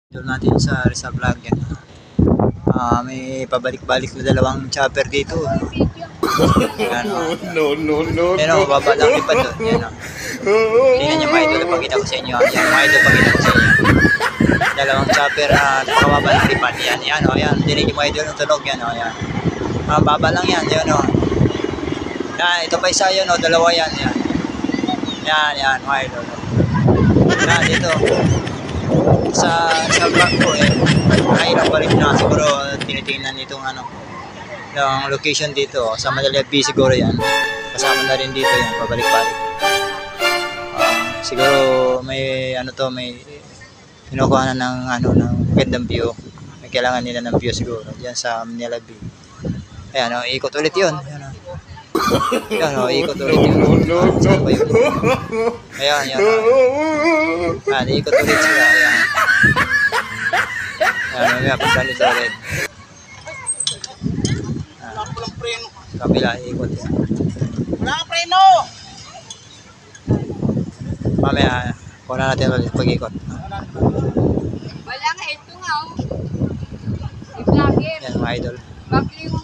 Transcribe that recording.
Doon natin sa Rizal Vlog yan. May pabalik-balik na dalawang chopper dito. Yan, No, no, no, yan o, baba lang lipad doon. Yan o. Tingnan nyo mga idol, pakita ko sa inyo. Yan mga idol, pakita ko sa inyo. Dalawang chopper na napakababa ng lipad. Yan o, yan. Dinig yung mga idol ng tunog. Yan o, yan. Baba lang yan, yan o. Yan, ito pa isa yun o, dalawa yan. Yan, mga idol. Yan, dito. Sa vlog ko ilang balik na siguro tinitingnan itong yung location dito sa Manila B siguro yan, kasama na rin dito yan, pabalik-balik. Siguro may may kinukuha na ng magandang view, may kailangan nila ng view siguro diyan sa Manila B. Ayan ikot ulit yun, ikot ulit yun. Ayan ikot ulit sila. Mamaya punta nito ulit. Kabila, ikot yan. Wala ka preno! Mamaya, kuna natin ulit pag-ikot. Wala nga, ito nga. Yung vlogger. Yan mga idol. Bakit yung